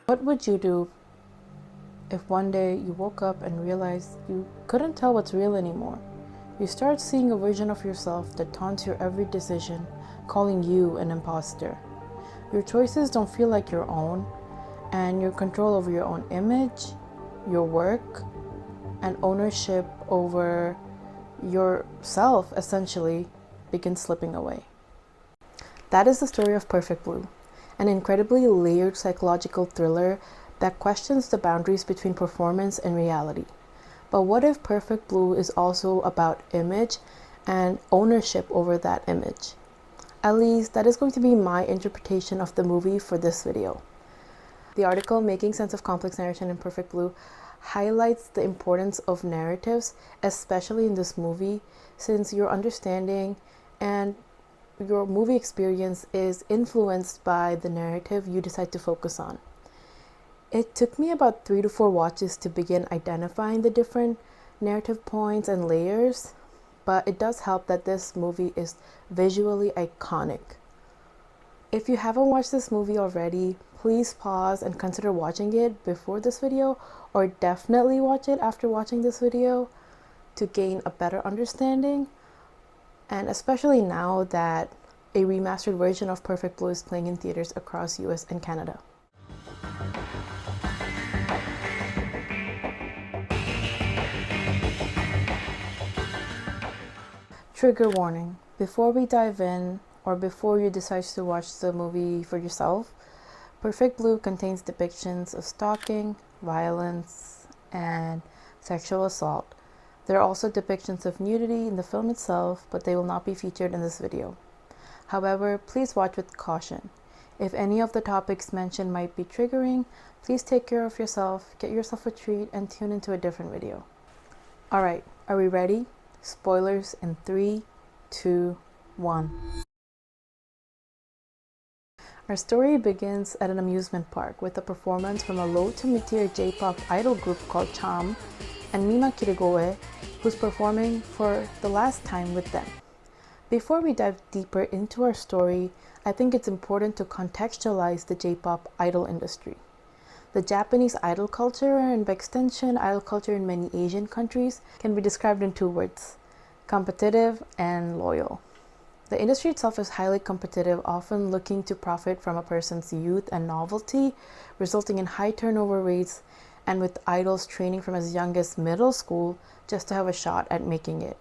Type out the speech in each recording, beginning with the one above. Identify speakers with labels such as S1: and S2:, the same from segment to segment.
S1: What would you do if one day you woke up and realized you couldn't tell what's real anymore? You start seeing a version of yourself that taunts your every decision, calling you an imposter. Your choices don't feel like your own, and your control over your own image, your work, and ownership over yourself essentially begins slipping away. That is the story of Perfect Blue, an incredibly layered psychological thriller that questions the boundaries between performance and reality. But what if Perfect Blue is also about image and ownership over that image? At least that is going to be my interpretation of the movie for this video. The article Making Sense of Complex Narration in Perfect Blue highlights the importance of narratives, especially in this movie, since your understanding and your movie experience is influenced by the narrative you decide to focus on. It took me about 3 to 4 watches to begin identifying the different narrative points and layers, but it does help that this movie is visually iconic. If you haven't watched this movie already, please pause and consider watching it before this video, or definitely watch it after watching this video to gain a better understanding, and especially now that a remastered version of Perfect Blue is playing in theaters across US and Canada. Trigger warning. Before we dive in, or before you decide to watch the movie for yourself, Perfect Blue contains depictions of stalking, violence, and sexual assault. There are also depictions of nudity in the film itself, but they will not be featured in this video. However, please watch with caution. If any of the topics mentioned might be triggering, please take care of yourself, get yourself a treat, and tune into a different video. Alright, are we ready? Spoilers in 3, 2, 1. Our story begins at an amusement park with a performance from a low to mid-tier J-pop idol group called Cham and Mima Kirigoe, who's performing for the last time with them. Before we dive deeper into our story, I think it's important to contextualize the J-pop idol industry. The Japanese idol culture, and by extension idol culture in many Asian countries, can be described in 2 words: competitive and loyal. The industry itself is highly competitive, often looking to profit from a person's youth and novelty, resulting in high turnover rates, and with idols training from as young as middle school just to have a shot at making it.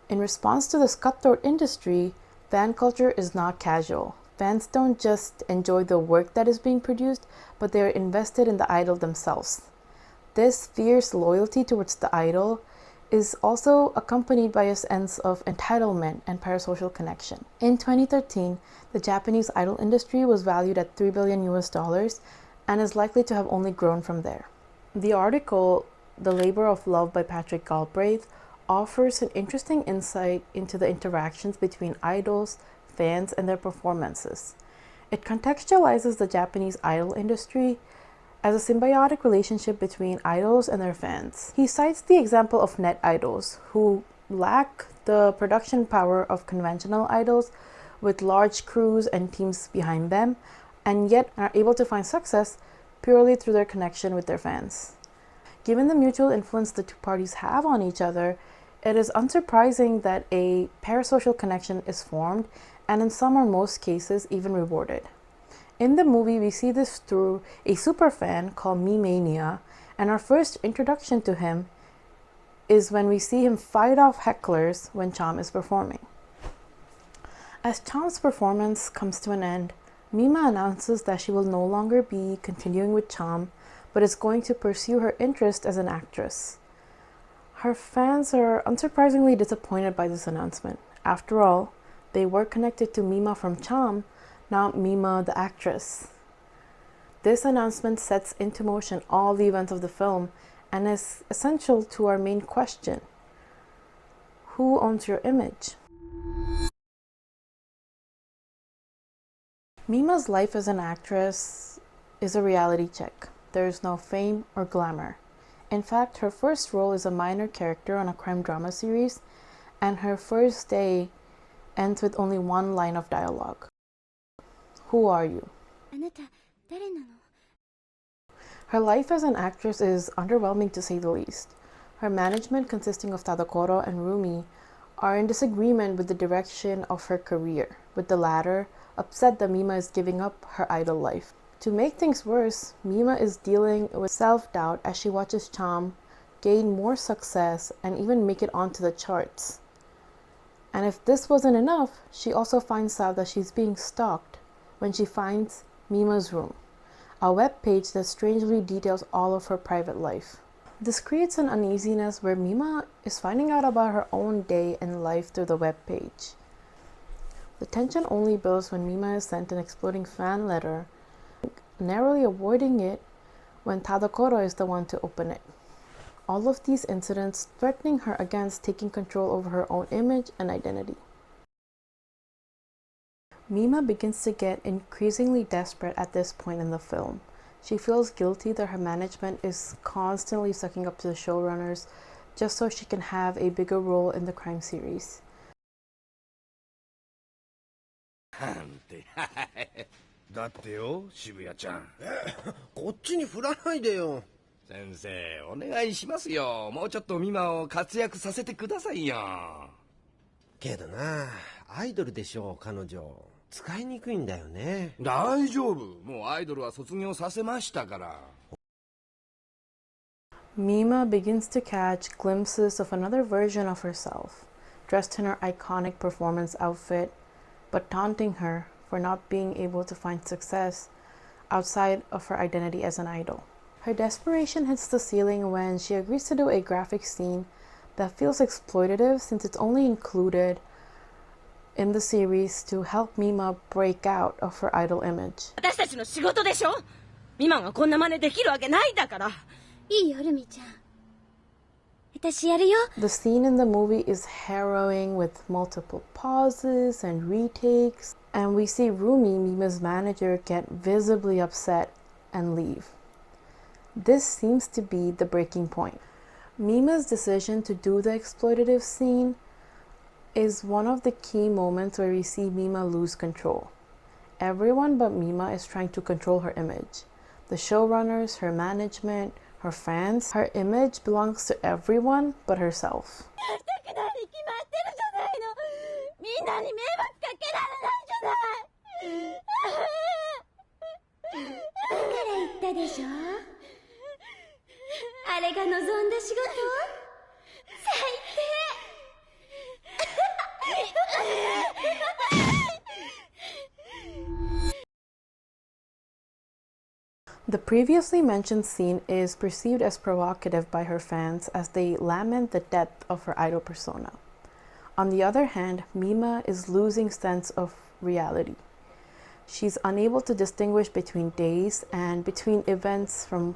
S1: In response to this cutthroat industry, fan culture is not casual. Fans don't just enjoy the work that is being produced, but they are invested in the idol themselves. This fierce loyalty towards the idol is also accompanied by a sense of entitlement and parasocial connection. In 2013, the Japanese idol industry was valued at $3 billion and is likely to have only grown from there. The article, The Labor of Love by Patrick Galbraith, offers an interesting insight into the interactions between idols, fans, and their performances. It contextualizes the Japanese idol industry as a symbiotic relationship between idols and their fans. He cites the example of net idols, who lack the production power of conventional idols with large crews and teams behind them, and yet are able to find success purely through their connection with their fans. Given the mutual influence the 2 parties have on each other, it is unsurprising that a parasocial connection is formed, and in some or most cases even rewarded. In the movie, we see this through a superfan called Me-Mania, and our first introduction to him is when we see him fight off hecklers when Cham is performing. As Cham's performance comes to an end, Mima announces that she will no longer be continuing with Cham, but is going to pursue her interest as an actress. Her fans are unsurprisingly disappointed by this announcement. After all, they were connected to Mima from Cham, not Mima the actress. This announcement sets into motion all the events of the film and is essential to our main question: who owns your image? Mima's life as an actress is a reality check. There is no fame or glamour. In fact, her first role is a minor character on a crime drama series, and her first day ends with only 1 line of dialogue. Who are you? Her life as an actress is underwhelming to say the least. Her management, consisting of Tadakoro and Rumi, are in disagreement with the direction of her career, with the latter upset that Mima is giving up her idol life. To make things worse, Mima is dealing with self-doubt as she watches Cham gain more success and even make it onto the charts. And if this wasn't enough, she also finds out that she's being stalked when she finds Mima's room, a web page that strangely details all of her private life. This creates an uneasiness where Mima is finding out about her own day and life through the web page. The tension only builds when Mima is sent an exploding fan letter, narrowly avoiding it when Tadakoro is the one to open it. All of these incidents threatening her against taking control over her own image and identity. Mima begins to get increasingly desperate at this point in the film. She feels guilty that her management is constantly sucking up to the showrunners just so she can have a bigger role in the crime series.
S2: だってよ、渋谷ちゃん。
S3: こっちに振らないでよ。
S2: 先生、お願いしますよ。もうちょっとミマを活躍させてくださいよ。
S3: けどな、アイドルでしょ、彼女。使いにくいんだよね。
S2: 大丈夫。もうアイドルは卒業させましたから。
S1: Mima begins to catch glimpses of another version of herself, dressed in her iconic performance outfit, but taunting her for not being able to find success outside of her identity as an idol. Her desperation hits the ceiling when she agrees to do a graphic scene that feels exploitative since it's only included in the series to help Mima break out of her idol image.
S4: 私たちの仕事でしょ。ミマがこんな真似できるわけないんだから。
S5: いいよ、ルミちゃん。私やるよ。
S1: The scene in the movie is harrowing with multiple pauses and retakes, and we see Rumi, Mima's manager, get visibly upset and leave. This seems to be the breaking point. Mima's decision to do the exploitative scene is one of the key moments where we see Mima lose control. Everyone but Mima is trying to control her image. The showrunners, her management, her fans. Her image belongs to everyone but herself.
S5: みんなに迷惑かけられないじゃない。だから言ったでしょ。あれが望んだ仕事？最低。
S1: The previously mentioned scene is perceived as provocative by her fans as they lament the death of her idol persona. On the other hand, Mima is losing sense of reality. She's unable to distinguish between days and between events from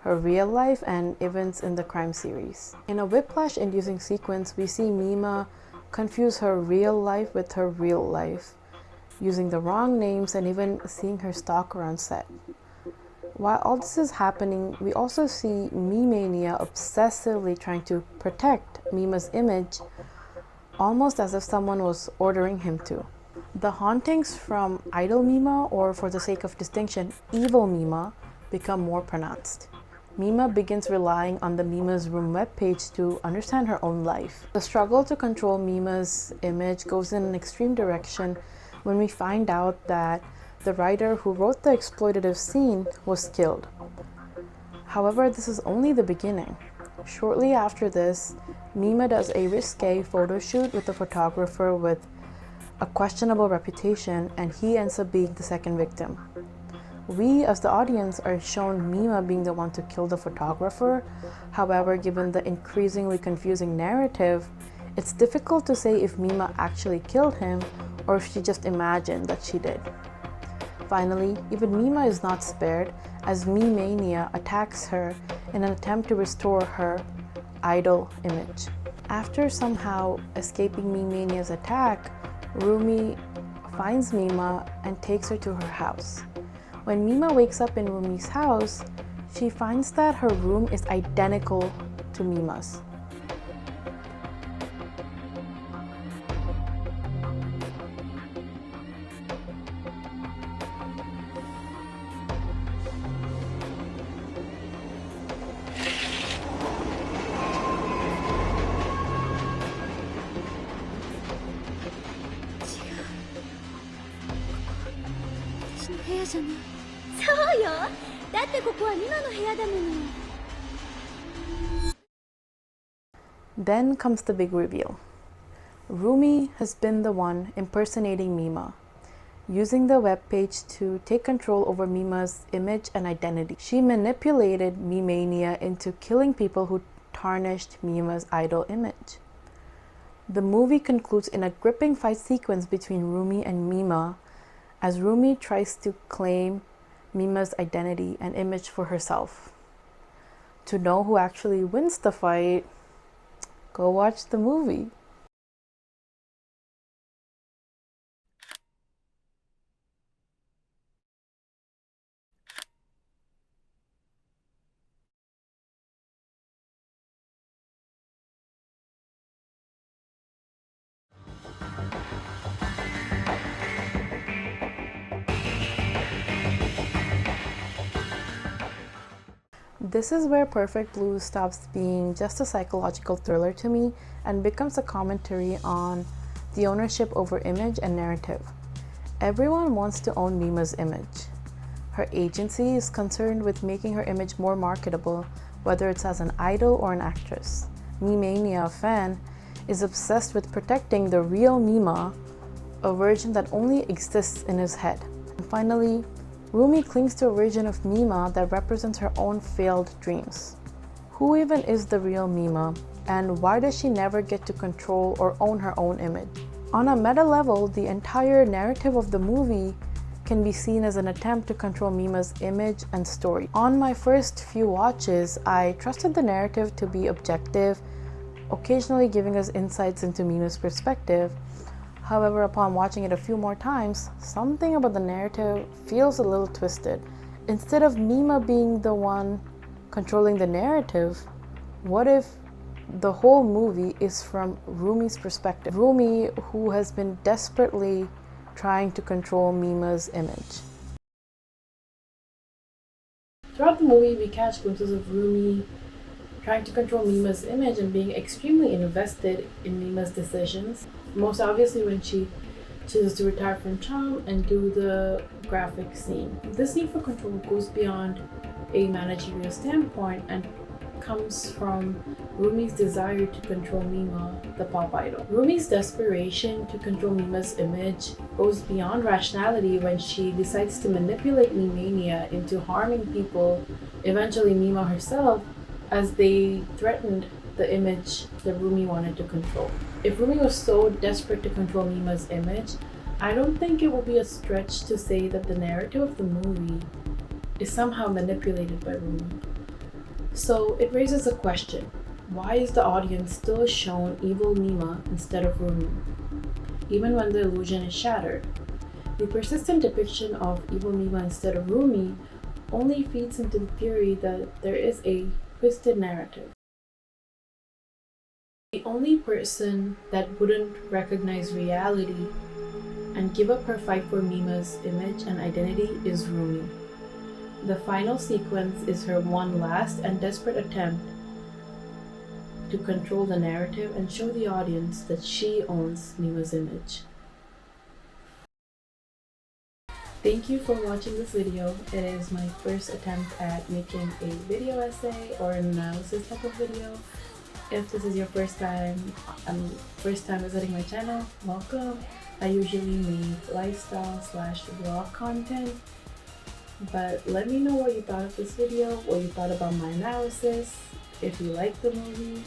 S1: her real life and events in the crime series. In a whiplash-inducing sequence, we see Mima confuse her real life with her real life, using the wrong names and even seeing her stalker on set. While all this is happening, we also see Mimania obsessively trying to protect Mima's image, almost as if someone was ordering him to. The hauntings from idol Mima, or for the sake of distinction, evil Mima, become more pronounced. Mima begins relying on the Mima's Room webpage to understand her own life. The struggle to control Mima's image goes in an extreme direction when we find out that the writer who wrote the exploitative scene was killed. However, this is only the beginning. Shortly after this, Mima does a risque photo shoot with a photographer with a questionable reputation, and he ends up being the second victim. We, as the audience, are shown Mima being the one to kill the photographer. However, given the increasingly confusing narrative, it's difficult to say if Mima actually killed him or if she just imagined that she did. Finally, even Mima is not spared as Mimania attacks her in an attempt to restore her idol image. After somehow escaping Mimania's attack, Rumi finds Mima and takes her to her house. When Mima wakes up in Rumi's house, she finds that her room is identical to Mima's.
S5: 部屋じゃない。そうよ。だってここはミマの部屋だもの。
S1: Then comes the big reveal. Rumi has been the one impersonating Mima, using the webpage to take control over Mima's image and identity. She manipulated Mimania into killing people who tarnished Mima's idol image. The movie concludes in a gripping fight sequence between Rumi and Mima as Rumi tries to claim Mima's identity and image for herself. To know who actually wins the fight, go watch the movie. This is where Perfect Blue stops being just a psychological thriller to me and becomes a commentary on the ownership over image and narrative. Everyone wants to own Mima's image. Her agency is concerned with making her image more marketable, whether it's as an idol or an actress. Mimania, a fan, is obsessed with protecting the real Mima, a version that only exists in his head. And finally, Rumi clings to a version of Mima that represents her own failed dreams. Who even is the real Mima, and why does she never get to control or own her own image? On a meta level, the entire narrative of the movie can be seen as an attempt to control Mima's image and story. On my first few watches, I trusted the narrative to be objective, occasionally giving us insights into Mima's perspective. However, upon watching it a few more times, something about the narrative feels a little twisted. Instead of Mima being the one controlling the narrative, what if the whole movie is from Rumi's perspective? Rumi, who has been desperately trying to control Mima's image. Throughout the movie, we catch glimpses of Rumi trying to control Mima's image and being extremely invested in Mima's decisions. Most obviously when she chooses to retire from Cham and do the graphic scene. This need for control goes beyond a managerial standpoint and comes from Rumi's desire to control Mima, the pop idol. Rumi's desperation to control Mima's image goes beyond rationality when she decides to manipulate Mimania into harming people, eventually Mima herself, as they threatened the image that Rumi wanted to control. If Rumi was so desperate to control Mima's image, I don't think it would be a stretch to say that the narrative of the movie is somehow manipulated by Rumi. So it raises a question: why is the audience still shown evil Mima instead of Rumi, even when the illusion is shattered? The persistent depiction of evil Mima instead of Rumi only feeds into the theory that there is a twisted narrative. The only person that wouldn't recognize reality and give up her fight for Mima's image and identity is Rumi. The final sequence is her one last and desperate attempt to control the narrative and show the audience that she owns Mima's image. Thank you for watching this video. It is my first attempt at making a video essay or an analysis type of video. If this is your first time visiting my channel, welcome. I usually make lifestyle / vlog content, but let me know what you thought of this video, what you thought about my analysis, if you liked the movie.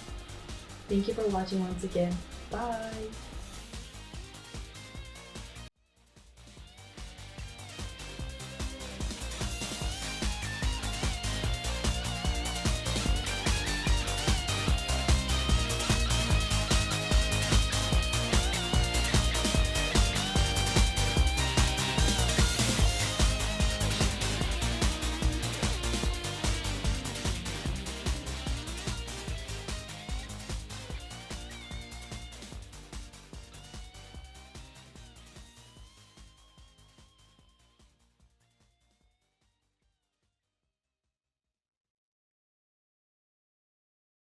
S1: Thank you for watching once again. Bye!